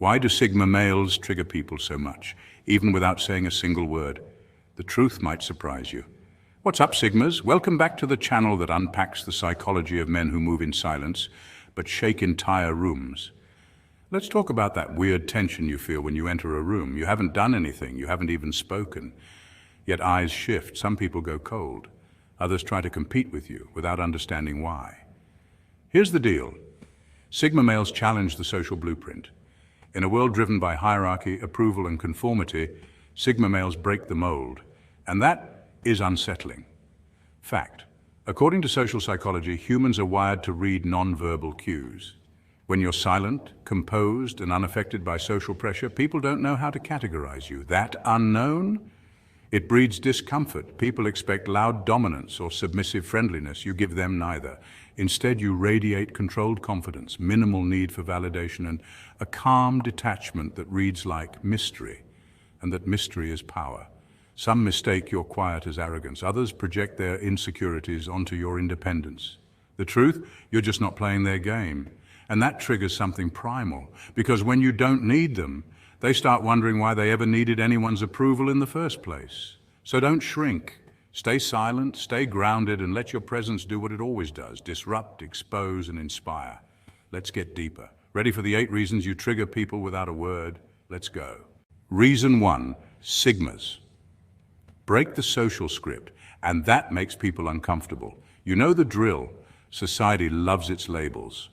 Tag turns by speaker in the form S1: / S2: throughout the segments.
S1: Why do Sigma males trigger people so much, even without saying a single word? The truth might surprise you. What's up, Sigmas? Welcome back to the channel that unpacks the psychology of men who move in silence, but shake entire rooms. Let's talk about that weird tension you feel when you enter a room. You haven't done anything, you haven't even spoken. Yet eyes shift, some people go cold. Others try to compete with you without understanding why. Here's the deal. Sigma males challenge the social blueprint. In a world driven by hierarchy, approval, and conformity, Sigma males break the mold, and that is unsettling. Fact. According to social psychology, humans are wired to read non-verbal cues. When you're silent, composed, and unaffected by social pressure, people don't know how to categorize you. That unknown? It breeds discomfort. People expect loud dominance or submissive friendliness. You give them neither. Instead, you radiate controlled confidence, minimal need for validation, and a calm detachment that reads like mystery, and that mystery is power. Some mistake your quiet as arrogance. Others project their insecurities onto your independence. The truth? You're just not playing their game. And that triggers something primal, because when you don't need them, they start wondering why they ever needed anyone's approval in the first place. So don't shrink. Stay silent, stay grounded, and let your presence do what it always does: disrupt, expose, and inspire. Let's get deeper. Ready for the 8 reasons you trigger people without a word? Let's go. Reason 1, Sigmas. Break the social script, and that makes people uncomfortable. You know the drill. Society loves its labels.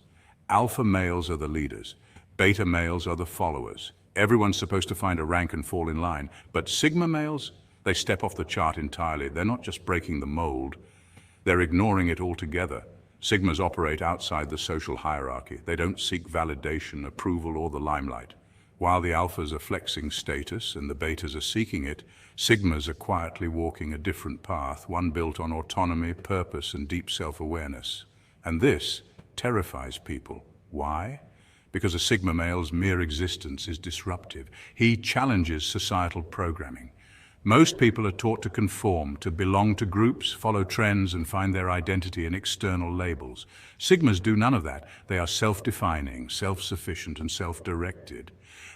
S1: Alpha males are the leaders. Beta males are the followers. Everyone's supposed to find a rank and fall in line. But Sigma males, they step off the chart entirely. They're not just breaking the mold, they're ignoring it altogether. Sigmas operate outside the social hierarchy. They don't seek validation, approval, or the limelight. While the alphas are flexing status and the betas are seeking it, Sigmas are quietly walking a different path, one built on autonomy, purpose, and deep self-awareness. And this terrifies people. Why? Because a Sigma male's mere existence is disruptive. He challenges societal programming. Most people are taught to conform, to belong to groups, follow trends, and find their identity in external labels. Sigmas do none of that. They are self-defining, self-sufficient, and self-directed.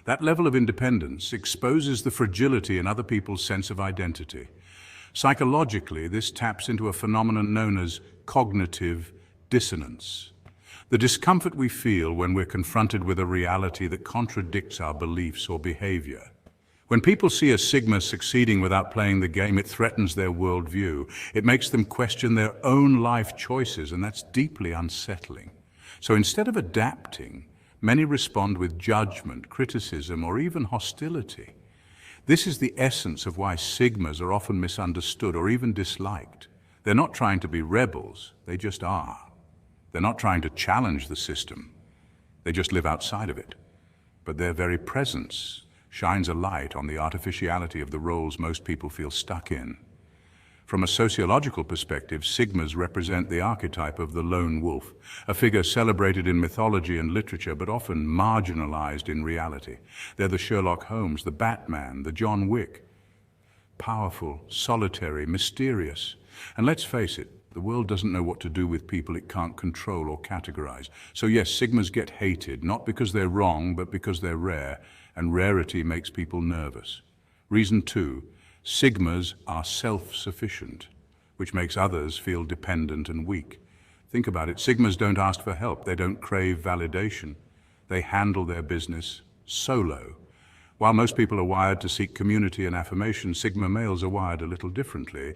S1: That level of independence exposes the fragility in other people's sense of identity. Psychologically, this taps into a phenomenon known as cognitive dissonance. The discomfort we feel when we're confronted with a reality that contradicts our beliefs or behavior. When people see a Sigma succeeding without playing the game, it threatens their worldview. It makes them question their own life choices, and that's deeply unsettling. So instead of adapting, many respond with judgment, criticism, or even hostility. This is the essence of why Sigmas are often misunderstood or even disliked. They're not trying to be rebels, they just are. They're not trying to challenge the system, they just live outside of it. But their very presence shines a light on the artificiality of the roles most people feel stuck in. From a sociological perspective, Sigmas represent the archetype of the lone wolf, a figure celebrated in mythology and literature, but often marginalized in reality. They're the Sherlock Holmes, the Batman, the John Wick. Powerful, solitary, mysterious. And let's face it, the world doesn't know what to do with people it can't control or categorize. So yes, Sigmas get hated, not because they're wrong, but because they're rare, and rarity makes people nervous. Reason 2, Sigmas are self-sufficient, which makes others feel dependent and weak. Think about it, Sigmas don't ask for help, they don't crave validation. They handle their business solo. While most people are wired to seek community and affirmation, Sigma males are wired a little differently.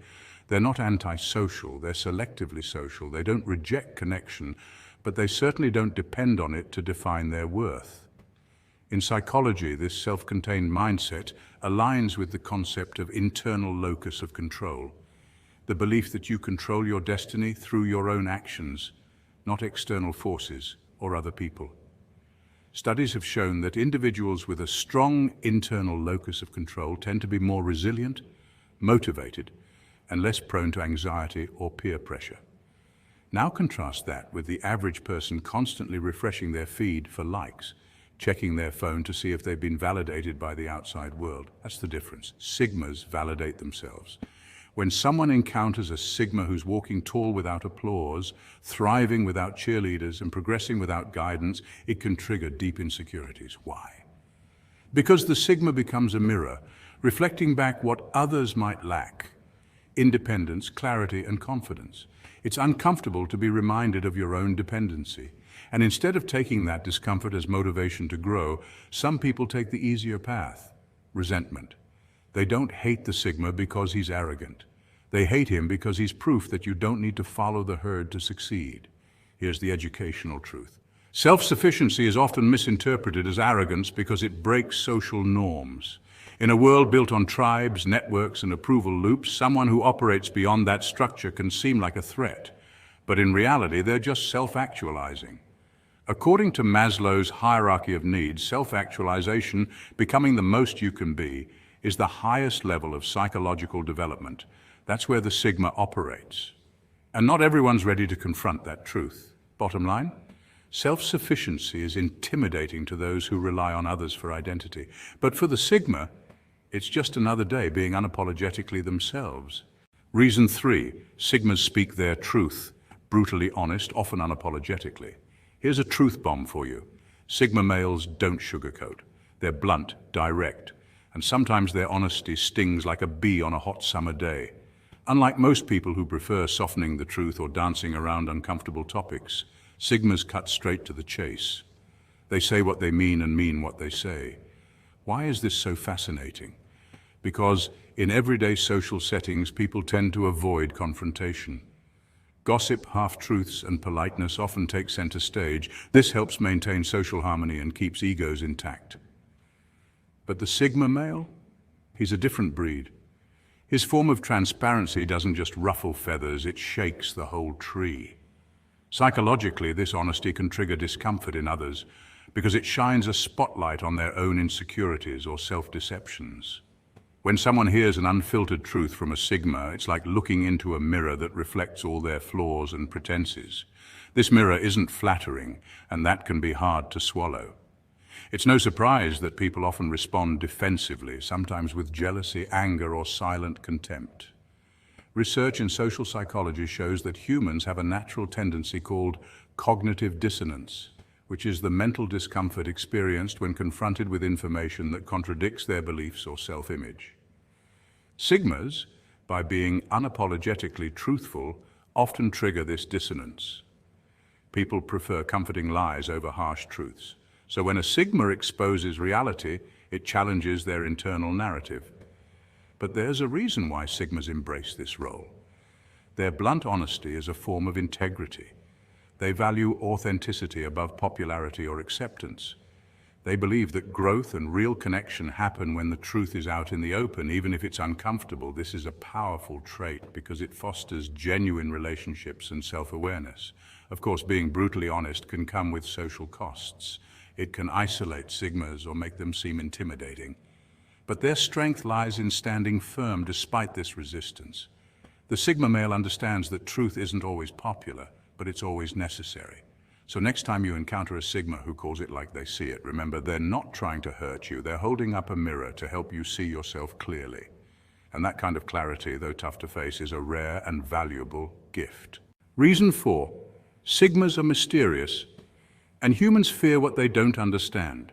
S1: They're not antisocial, they're selectively social. They don't reject connection, but they certainly don't depend on it to define their worth. In psychology, this self-contained mindset aligns with the concept of internal locus of control, the belief that you control your destiny through your own actions, not external forces or other people. Studies have shown that individuals with a strong internal locus of control tend to be more resilient, motivated, and less prone to anxiety or peer pressure. Now contrast that with the average person constantly refreshing their feed for likes, checking their phone to see if they've been validated by the outside world. That's the difference. Sigmas validate themselves. When someone encounters a Sigma who's walking tall without applause, thriving without cheerleaders, and progressing without guidance, it can trigger deep insecurities. Why? Because the sigma becomes a mirror, reflecting back what others might lack: independence, clarity, and confidence. It's uncomfortable to be reminded of your own dependency. And instead of taking that discomfort as motivation to grow, some people take the easier path: resentment. They don't hate the sigma because he's arrogant. They hate him because he's proof that you don't need to follow the herd to succeed. Here's the educational truth. Self-sufficiency is often misinterpreted as arrogance because it breaks social norms. In a world built on tribes, networks, and approval loops, someone who operates beyond that structure can seem like a threat. But in reality, they're just self-actualizing. According to Maslow's hierarchy of needs, self-actualization, becoming the most you can be, is the highest level of psychological development. That's where the sigma operates. And not everyone's ready to confront that truth. Bottom line, self-sufficiency is intimidating to those who rely on others for identity. But for the sigma, it's just another day being unapologetically themselves. Reason 3, sigmas speak their truth, brutally honest, often unapologetically. Here's a truth bomb for you. Sigma males don't sugarcoat. They're blunt, direct, and sometimes their honesty stings like a bee on a hot summer day. Unlike most people who prefer softening the truth or dancing around uncomfortable topics, sigmas cut straight to the chase. They say what they mean and mean what they say. Why is this so fascinating? Because in everyday social settings, people tend to avoid confrontation. Gossip, half-truths, and politeness often take center stage. This helps maintain social harmony and keeps egos intact. But the sigma male? He's a different breed. His form of transparency doesn't just ruffle feathers, it shakes the whole tree. Psychologically, this honesty can trigger discomfort in others because it shines a spotlight on their own insecurities or self-deceptions. When someone hears an unfiltered truth from a sigma, it's like looking into a mirror that reflects all their flaws and pretenses. This mirror isn't flattering, and that can be hard to swallow. It's no surprise that people often respond defensively, sometimes with jealousy, anger, or silent contempt. Research in social psychology shows that humans have a natural tendency called cognitive dissonance, which is the mental discomfort experienced when confronted with information that contradicts their beliefs or self-image. Sigmas, by being unapologetically truthful, often trigger this dissonance. People prefer comforting lies over harsh truths. So when a sigma exposes reality, it challenges their internal narrative. But there's a reason why sigmas embrace this role. Their blunt honesty is a form of integrity. They value authenticity above popularity or acceptance. They believe that growth and real connection happen when the truth is out in the open, even if it's uncomfortable. This is a powerful trait because it fosters genuine relationships and self-awareness. Of course, being brutally honest can come with social costs. It can isolate sigmas or make them seem intimidating. But their strength lies in standing firm despite this resistance. The sigma male understands that truth isn't always popular, but it's always necessary. So next time you encounter a sigma who calls it like they see it, remember they're not trying to hurt you. They're holding up a mirror to help you see yourself clearly. And that kind of clarity, though tough to face, is a rare and valuable gift. Reason 4, sigmas are mysterious, and humans fear what they don't understand.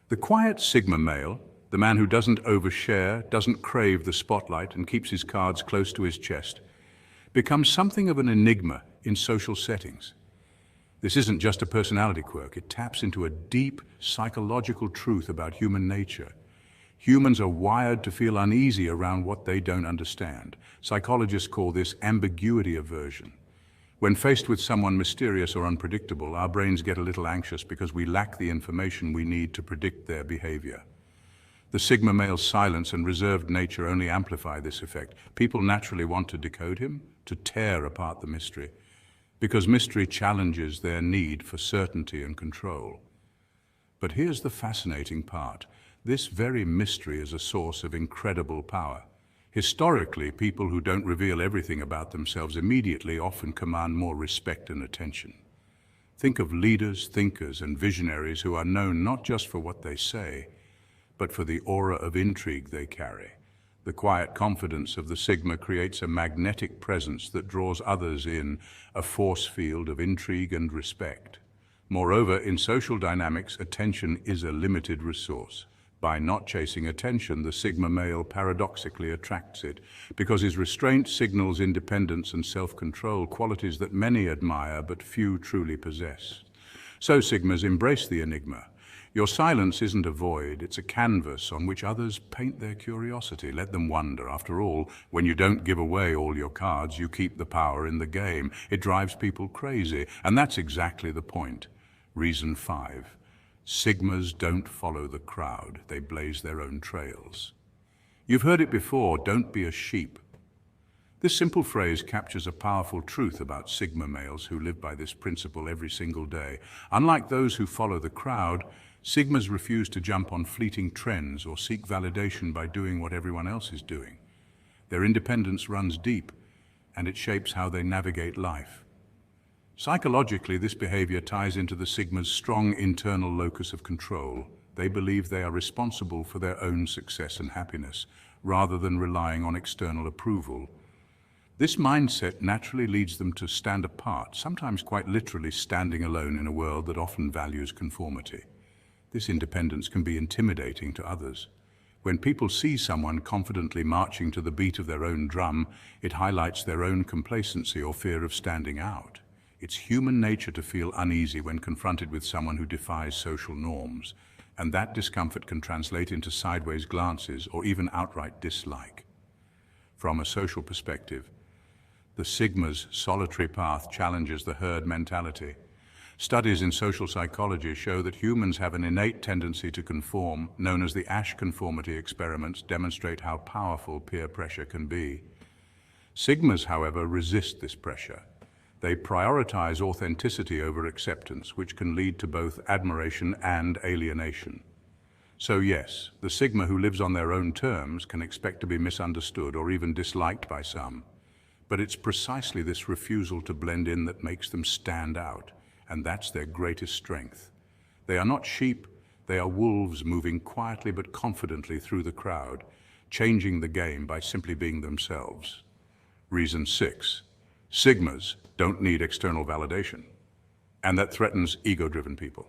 S1: The quiet sigma male, the man who doesn't overshare, doesn't crave the spotlight, and keeps his cards close to his chest, becomes something of an enigma in social settings. This isn't just a personality quirk, it taps into a deep psychological truth about human nature. Humans are wired to feel uneasy around what they don't understand. Psychologists call this ambiguity aversion. When faced with someone mysterious or unpredictable, our brains get a little anxious because we lack the information we need to predict their behavior. The sigma male's silence and reserved nature only amplify this effect. People naturally want to decode him, to tear apart the mystery, because mystery challenges their need for certainty and control. But here's the fascinating part. This very mystery is a source of incredible power. Historically, people who don't reveal everything about themselves immediately often command more respect and attention. Think of leaders, thinkers, and visionaries who are known not just for what they say, but for the aura of intrigue they carry. The quiet confidence of the sigma creates a magnetic presence that draws others in, a force field of intrigue and respect. Moreover, in social dynamics, attention is a limited resource. By not chasing attention, the Sigma male paradoxically attracts it, because his restraint signals independence and self-control, qualities that many admire but few truly possess. So Sigmas embrace the enigma. Your silence isn't a void, it's a canvas on which others paint their curiosity. Let them wonder. After all, when you don't give away all your cards, you keep the power in the game. It drives people crazy, and that's exactly the point. Reason 5. Sigmas don't follow the crowd, they blaze their own trails. You've heard it before, don't be a sheep. This simple phrase captures a powerful truth about Sigma males who live by this principle every single day. Unlike those who follow the crowd, Sigmas refuse to jump on fleeting trends or seek validation by doing what everyone else is doing. Their independence runs deep, and it shapes how they navigate life. Psychologically, this behavior ties into the Sigma's strong internal locus of control. They believe they are responsible for their own success and happiness, rather than relying on external approval. This mindset naturally leads them to stand apart, sometimes quite literally standing alone in a world that often values conformity. This independence can be intimidating to others. When people see someone confidently marching to the beat of their own drum, it highlights their own complacency or fear of standing out. It's human nature to feel uneasy when confronted with someone who defies social norms, and that discomfort can translate into sideways glances or even outright dislike. From a social perspective, the Sigma's solitary path challenges the herd mentality. Studies in social psychology show that humans have an innate tendency to conform, known as the Ash conformity experiments demonstrate how powerful peer pressure can be. Sigmas, however, resist this pressure. They prioritize authenticity over acceptance, which can lead to both admiration and alienation. So yes, the Sigma who lives on their own terms can expect to be misunderstood or even disliked by some. But it's precisely this refusal to blend in that makes them stand out, and that's their greatest strength. They are not sheep, they are wolves moving quietly but confidently through the crowd, changing the game by simply being themselves. Reason 6. Sigmas don't need external validation, and that threatens ego-driven people.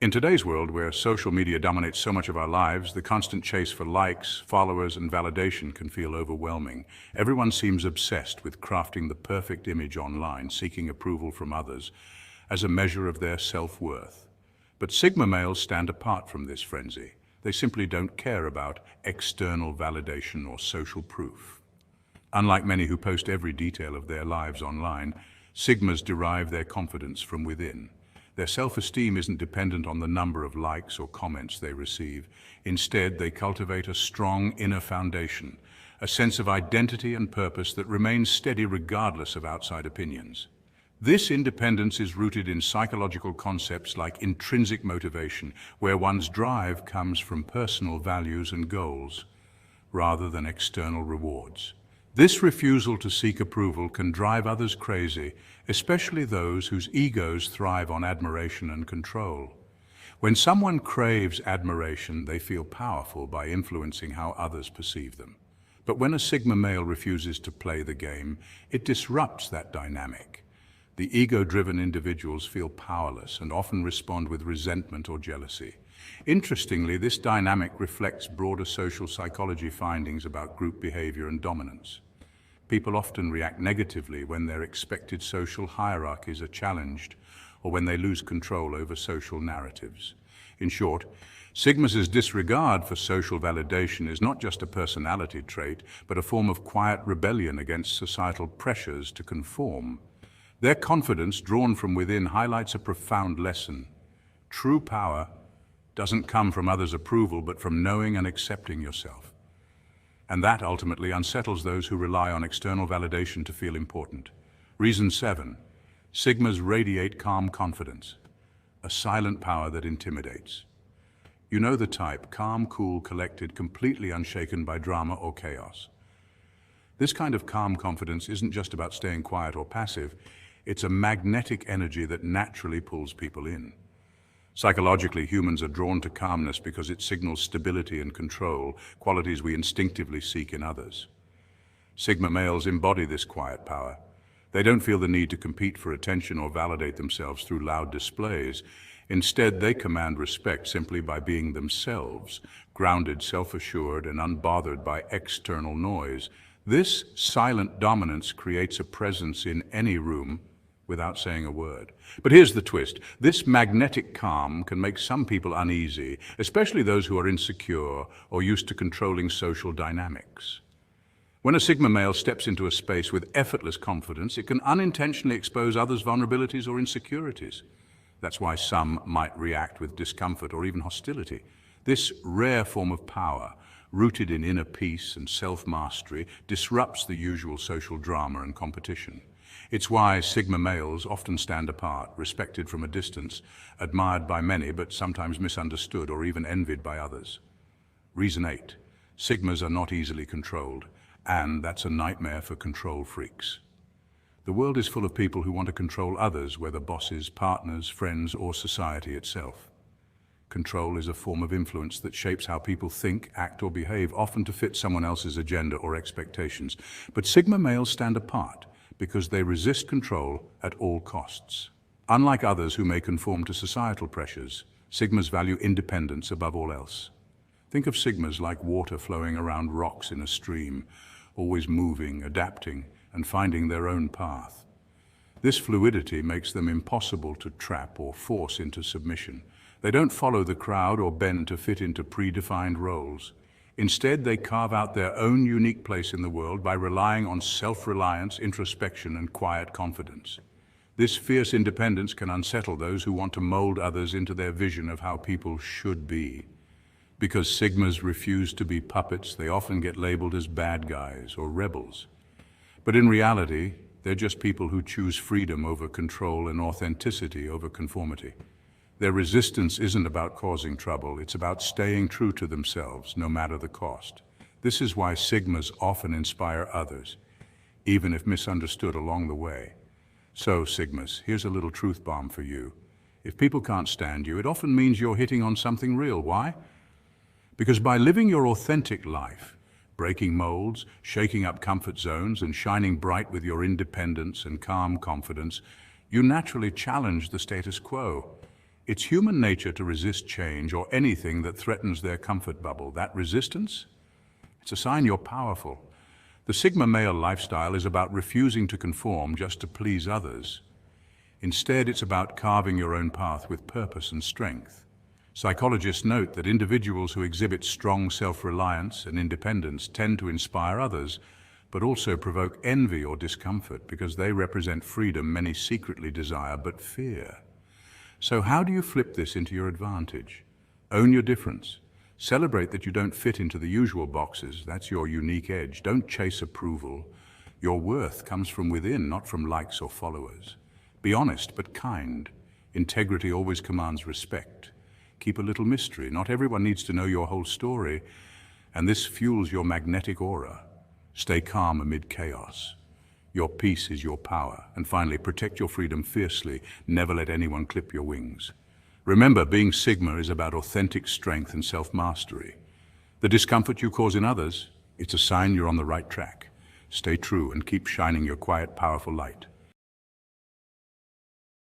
S1: In today's world, where social media dominates so much of our lives, the constant chase for likes, followers, and validation can feel overwhelming. Everyone seems obsessed with crafting the perfect image online, seeking approval from others as a measure of their self-worth. But Sigma males stand apart from this frenzy. They simply don't care about external validation or social proof. Unlike many who post every detail of their lives online, Sigmas derive their confidence from within. Their self-esteem isn't dependent on the number of likes or comments they receive. Instead, they cultivate a strong inner foundation, a sense of identity and purpose that remains steady regardless of outside opinions. This independence is rooted in psychological concepts like intrinsic motivation, where one's drive comes from personal values and goals, rather than external rewards. This refusal to seek approval can drive others crazy, especially those whose egos thrive on admiration and control. When someone craves admiration, they feel powerful by influencing how others perceive them. But when a Sigma male refuses to play the game, it disrupts that dynamic. The ego-driven individuals feel powerless and often respond with resentment or jealousy. Interestingly, this dynamic reflects broader social psychology findings about group behavior and dominance. People often react negatively when their expected social hierarchies are challenged or when they lose control over social narratives. In short, Sigma's disregard for social validation is not just a personality trait, but a form of quiet rebellion against societal pressures to conform. Their confidence, drawn from within, highlights a profound lesson. True power doesn't come from others' approval, but from knowing and accepting yourself. And that ultimately unsettles those who rely on external validation to feel important. Reason 7. Sigmas radiate calm confidence, a silent power that intimidates. You know the type, calm, cool, collected, completely unshaken by drama or chaos. This kind of calm confidence isn't just about staying quiet or passive, it's a magnetic energy that naturally pulls people in. Psychologically, humans are drawn to calmness because it signals stability and control, qualities we instinctively seek in others. Sigma males embody this quiet power. They don't feel the need to compete for attention or validate themselves through loud displays. Instead, they command respect simply by being themselves, grounded, self-assured, and unbothered by external noise. This silent dominance creates a presence in any room without saying a word. But here's the twist. This magnetic calm can make some people uneasy, especially those who are insecure or used to controlling social dynamics. When a Sigma male steps into a space with effortless confidence, it can unintentionally expose others' vulnerabilities or insecurities. That's why some might react with discomfort or even hostility. This rare form of power, rooted in inner peace and self-mastery, disrupts the usual social drama and competition. It's why Sigma males often stand apart, respected from a distance, admired by many, but sometimes misunderstood or even envied by others. Reason 8. Sigmas are not easily controlled, and that's a nightmare for control freaks. The world is full of people who want to control others, whether bosses, partners, friends, or society itself. Control is a form of influence that shapes how people think, act, or behave, often to fit someone else's agenda or expectations. But Sigma males stand apart because they resist control at all costs. Unlike others who may conform to societal pressures, Sigmas value independence above all else. Think of Sigmas like water flowing around rocks in a stream, always moving, adapting, and finding their own path. This fluidity makes them impossible to trap or force into submission. They don't follow the crowd or bend to fit into predefined roles. Instead, they carve out their own unique place in the world by relying on self-reliance, introspection, and quiet confidence. This fierce independence can unsettle those who want to mold others into their vision of how people should be. Because Sigmas refuse to be puppets, they often get labeled as bad guys or rebels. But in reality, they're just people who choose freedom over control and authenticity over conformity. Their resistance isn't about causing trouble, it's about staying true to themselves, no matter the cost. This is why Sigmas often inspire others, even if misunderstood along the way. So, Sigmas, here's a little truth bomb for you. If people can't stand you, it often means you're hitting on something real. Why? Because by living your authentic life, breaking molds, shaking up comfort zones, and shining bright with your independence and calm confidence, you naturally challenge the status quo. It's human nature to resist change or anything that threatens their comfort bubble. That resistance? It's a sign you're powerful. The Sigma male lifestyle is about refusing to conform just to please others. Instead, it's about carving your own path with purpose and strength. Psychologists note that individuals who exhibit strong self-reliance and independence tend to inspire others, but also provoke envy or discomfort because they represent freedom many secretly desire but fear. So how do you flip this into your advantage? Own your difference. Celebrate that you don't fit into the usual boxes. That's your unique edge. Don't chase approval. Your worth comes from within, not from likes or followers. Be honest but kind. Integrity always commands respect. Keep a little mystery. Not everyone needs to know your whole story, and this fuels your magnetic aura. Stay calm amid chaos. Your peace is your power. And finally, protect your freedom fiercely. Never let anyone clip your wings. Remember, being Sigma is about authentic strength and self-mastery. The discomfort you cause in others, it's a sign you're on the right track. Stay true and keep shining your quiet, powerful light.